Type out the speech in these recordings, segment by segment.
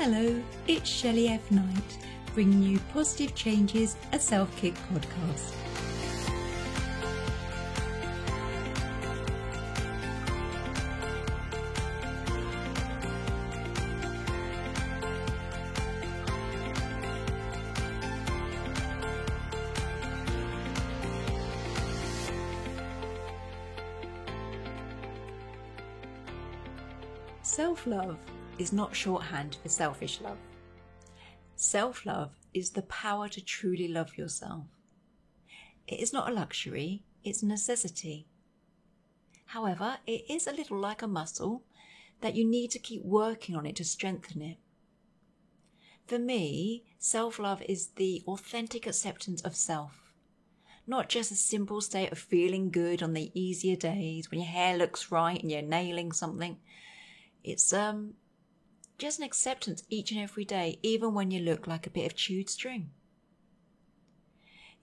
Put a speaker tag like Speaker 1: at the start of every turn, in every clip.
Speaker 1: Hello, it's Shelley F. Knight, bringing you Positive Changes, a Self-Kick podcast. Self-love is not shorthand for selfish love. Self-love is the power to truly love yourself. It is not a luxury, it's a necessity. However, it is a little like a muscle that you need to keep working on it to strengthen it. For me, self-love is the authentic acceptance of self. Not just a simple state of feeling good on the easier days when your hair looks right and you're nailing something. It's just an acceptance each and every day, even when you look like a bit of chewed string.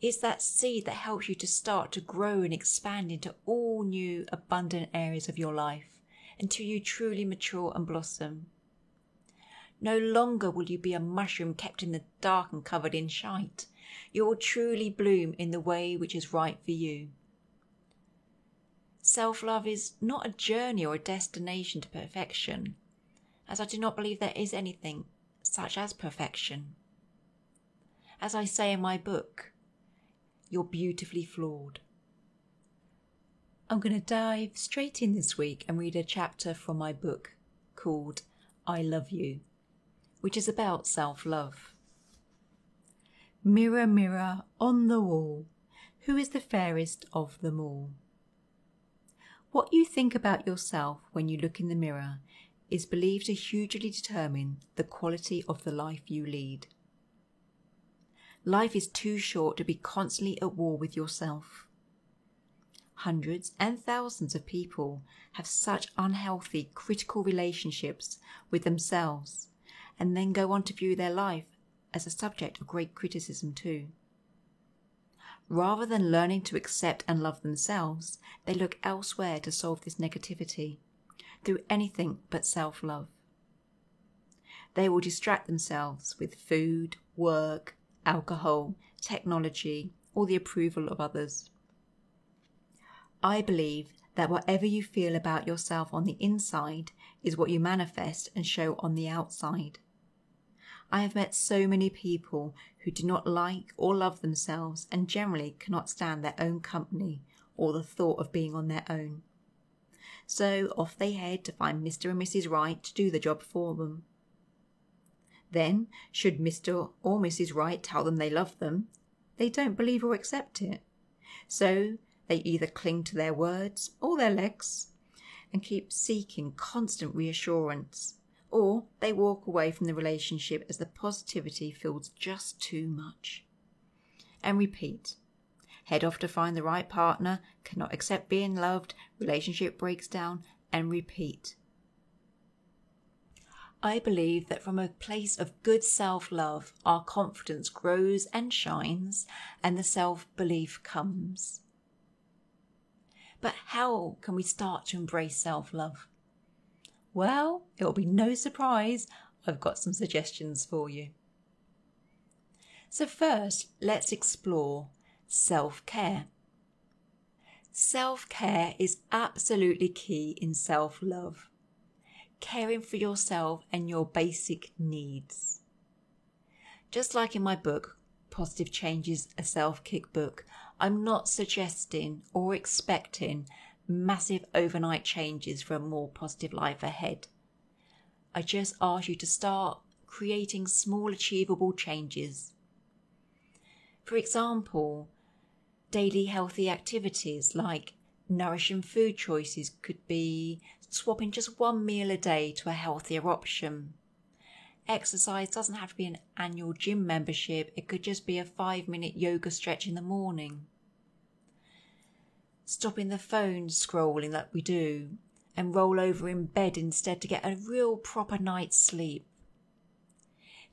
Speaker 1: It's that seed that helps you to start to grow and expand into all new, abundant areas of your life until you truly mature and blossom. No longer will you be a mushroom kept in the dark and covered in shite. You will truly bloom in the way which is right for you. Self-love is not a journey or a destination to perfection, as I do not believe there is anything such as perfection. As I say in my book, you're beautifully flawed. I'm going to dive straight in this week and read a chapter from my book called I Love You, which is about self-love. Mirror, mirror on the wall, who is the fairest of them all? What you think about yourself when you look in the mirror is believed to hugely determine the quality of the life you lead. Life is too short to be constantly at war with yourself. Hundreds and thousands of people have such unhealthy, critical relationships with themselves and then go on to view their life as a subject of great criticism too. Rather than learning to accept and love themselves, they look elsewhere to solve this negativity through anything but self-love. They will distract themselves with food, work, alcohol, technology, or the approval of others. I believe that whatever you feel about yourself on the inside is what you manifest and show on the outside. I have met so many people who do not like or love themselves and generally cannot stand their own company or the thought of being on their own. So off they head to find Mr. and Mrs. Right to do the job for them. Then, should Mr. or Mrs. Right tell them they love them, they don't believe or accept it. So they either cling to their words or their legs and keep seeking constant reassurance. Or they walk away from the relationship as the positivity feels just too much. And repeat. Head off to find the right partner, cannot accept being loved, relationship breaks down, and repeat. I believe that from a place of good self-love, our confidence grows and shines, and the self-belief comes. But how can we start to embrace self-love? Well, it'll be no surprise, I've got some suggestions for you. So first, let's explore self-care. Self-care is absolutely key in self-love. Caring for yourself and your basic needs. Just like in my book, Positive Changes, a Self-Kick book, I'm not suggesting or expecting massive overnight changes for a more positive life ahead. I just ask you to start creating small achievable changes. For example, daily healthy activities like nourishing food choices could be swapping just one meal a day to a healthier option. Exercise doesn't have to be an annual gym membership, it could just be a 5-minute yoga stretch in the morning. Stopping the phone scrolling that we do and roll over in bed instead to get a real proper night's sleep.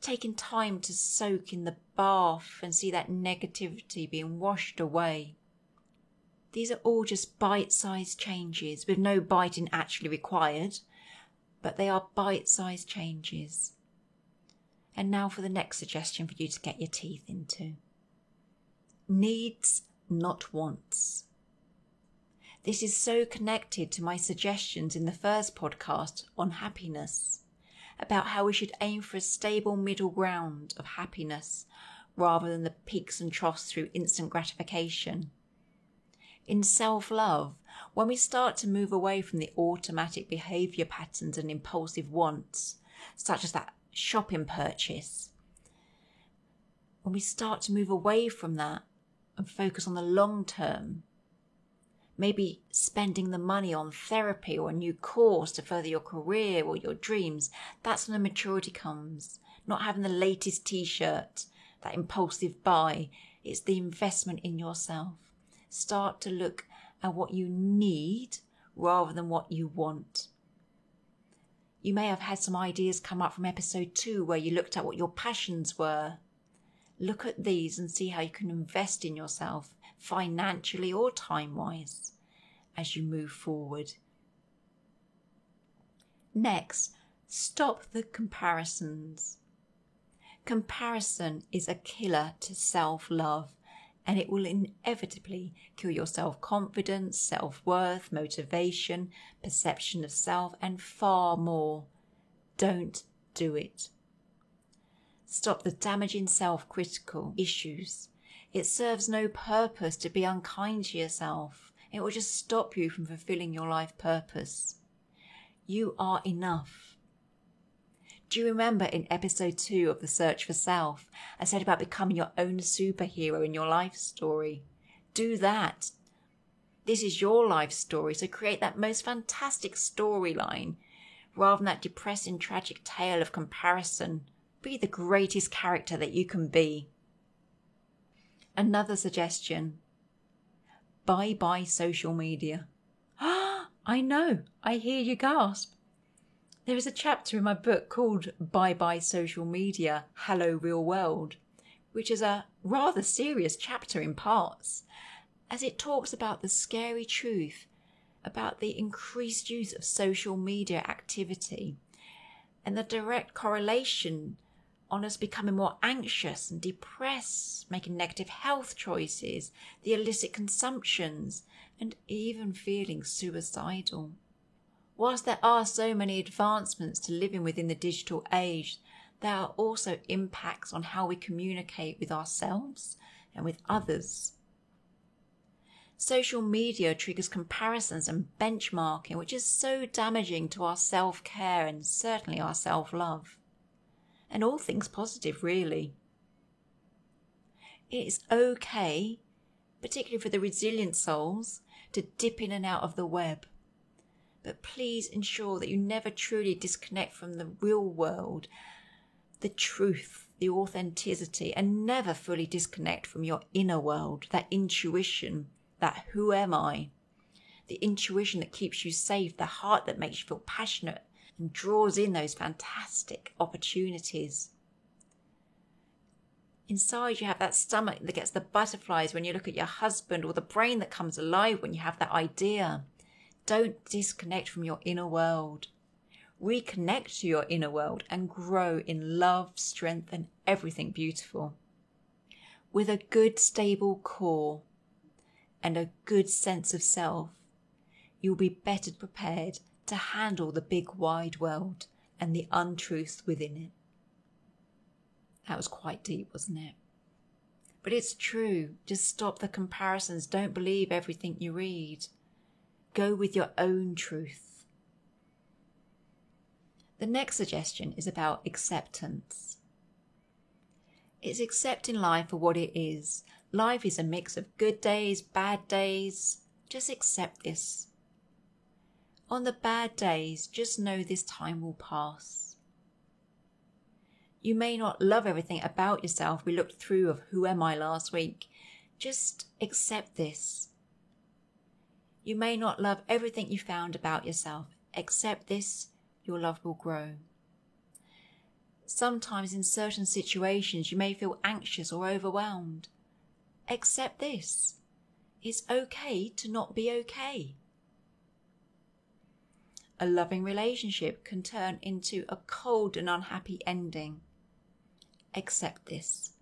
Speaker 1: Taking time to soak in the bath and see that negativity being washed away. These are all just bite-sized changes with no biting actually required, but they are bite-sized changes. And now for the next suggestion for you to get your teeth into. Needs, not wants. This is so connected to my suggestions in the first podcast on happiness, about how we should aim for a stable middle ground of happiness rather than the peaks and troughs through instant gratification. In self-love, when we start to move away from the automatic behaviour patterns and impulsive wants, such as that shopping purchase, when we start to move away from that and focus on the long term, maybe spending the money on therapy or a new course to further your career or your dreams, that's when the maturity comes. Not having the latest t-shirt, that impulsive buy. It's the investment in yourself. Start to look at what you need rather than what you want. You may have had some ideas come up from episode 2 where you looked at what your passions were. Look at these and see how you can invest in yourself financially or time-wise as you move forward. Next, stop the comparisons. Comparison is a killer to self-love, and it will inevitably kill your self-confidence, self-worth, motivation, perception of self, and far more. Don't do it. Stop the damaging self-critical issues. It serves no purpose to be unkind to yourself. It will just stop you from fulfilling your life purpose. You are enough. Do you remember in episode 2 of The Search for Self, I said about becoming your own superhero in your life story? Do that. This is your life story, so create that most fantastic storyline rather than that depressing, tragic tale of comparison. Be the greatest character that you can be. Another suggestion. Bye-bye social media. I know, I hear you gasp. There is a chapter in my book called Bye-bye Social Media, Hello Real World, which is a rather serious chapter in parts, as it talks about the scary truth about the increased use of social media activity and the direct correlation on us becoming more anxious and depressed, making negative health choices, the illicit consumptions, and even feeling suicidal. Whilst there are so many advancements to living within the digital age, there are also impacts on how we communicate with ourselves and with others. Social media triggers comparisons and benchmarking, which is so damaging to our self-care and certainly our self-love. And all things positive, really. It is okay, particularly for the resilient souls, to dip in and out of the web. But please ensure that you never truly disconnect from the real world, the truth, the authenticity, and never fully disconnect from your inner world, that intuition, that who am I? The intuition that keeps you safe, the heart that makes you feel passionate and draws in those fantastic opportunities. Inside you have that stomach that gets the butterflies when you look at your husband, or the brain that comes alive when you have that idea. Don't disconnect from your inner world. Reconnect to your inner world and grow in love, strength, and everything beautiful. With a good, stable core and a good sense of self, you'll be better prepared to handle the big wide world and the untruths within it. That was quite deep, wasn't it? But it's true. Just stop the comparisons. Don't believe everything you read. Go with your own truth. The next suggestion is about acceptance. It's accepting life for what it is. Life is a mix of good days, bad days. Just accept this. On the bad days, just know this time will pass. You may not love everything about yourself we looked through of Who Am I last week. Just accept this. You may not love everything you found about yourself. Accept this, your love will grow. Sometimes in certain situations you may feel anxious or overwhelmed. Accept this. It's okay to not be okay. A loving relationship can turn into a cold and unhappy ending. accept this.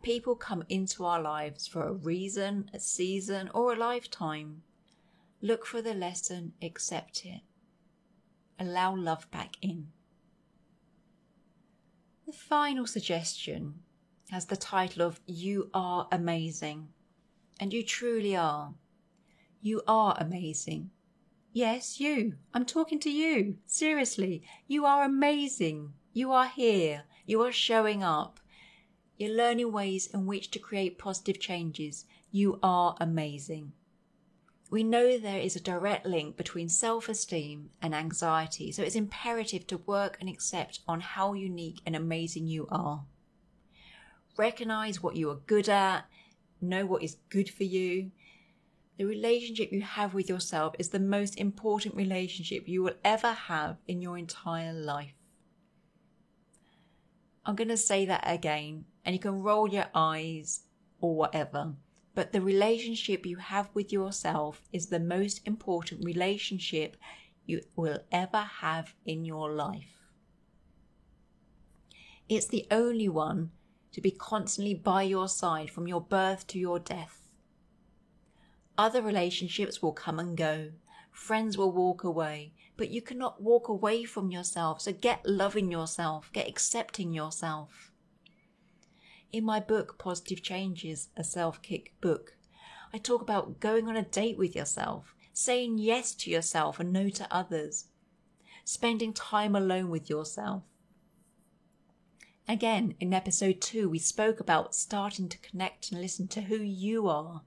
Speaker 1: People come into our lives for a reason, a season, or a lifetime. Look for the lesson, accept it. Allow love back in. The final suggestion has the title of You Are Amazing. And you truly are. You are amazing. Yes, you. I'm talking to you. Seriously, you are amazing. You are here. You are showing up. You're learning ways in which to create positive changes. You are amazing. We know there is a direct link between self-esteem and anxiety, so it's imperative to work and accept on how unique and amazing you are. Recognize what you are good at, know what is good for you. The relationship you have with yourself is the most important relationship you will ever have in your entire life. I'm going to say that again, and you can roll your eyes or whatever, but the relationship you have with yourself is the most important relationship you will ever have in your life. It's the only one to be constantly by your side from your birth to your death. Other relationships will come and go. Friends will walk away, but you cannot walk away from yourself. So get loving yourself, get accepting yourself. In my book, Positive Changes, a self-kick book, I talk about going on a date with yourself, saying yes to yourself and no to others, spending time alone with yourself. Again, in episode 2, we spoke about starting to connect and listen to who you are.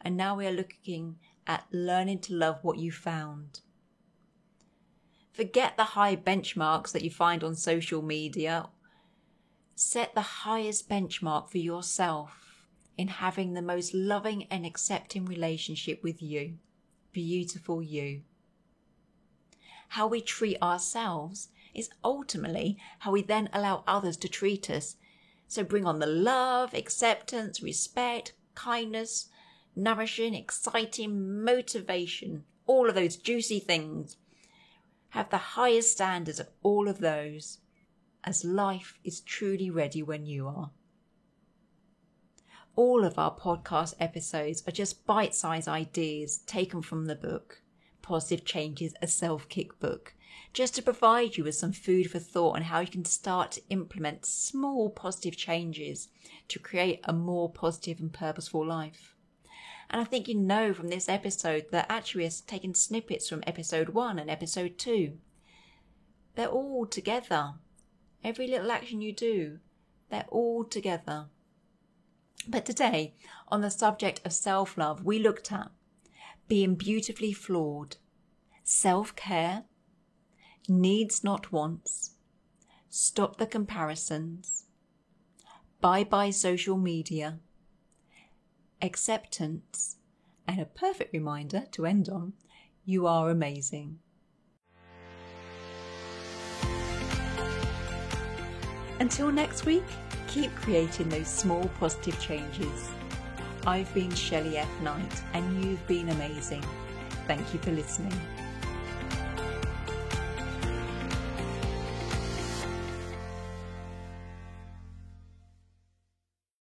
Speaker 1: And now we are looking at learning to love what you found. Forget the high benchmarks that you find on social media. Set the highest benchmark for yourself in having the most loving and accepting relationship with you. Beautiful you. How we treat ourselves is ultimately how we then allow others to treat us. So bring on the love, acceptance, respect, kindness, nourishing, exciting, motivation, all of those juicy things. Have the highest standards of all of those, as life is truly ready when you are. All of our podcast episodes are just bite-sized ideas taken from the book, Positive Changes, a self-kick book, just to provide you with some food for thought on how you can start to implement small positive changes to create a more positive and purposeful life. And I think you know from this episode that actually we're taking snippets from episode 1 and episode 2. They're all together. Every little action you do, they're all together. But today, on the subject of self-love, we looked at being beautifully flawed, self-care, needs not wants, stop the comparisons, bye-bye social media, acceptance, and a perfect reminder to end on, you are amazing. Until next week, keep creating those small positive changes. I've been Shelley F. Knight, and you've been amazing. Thank you for listening.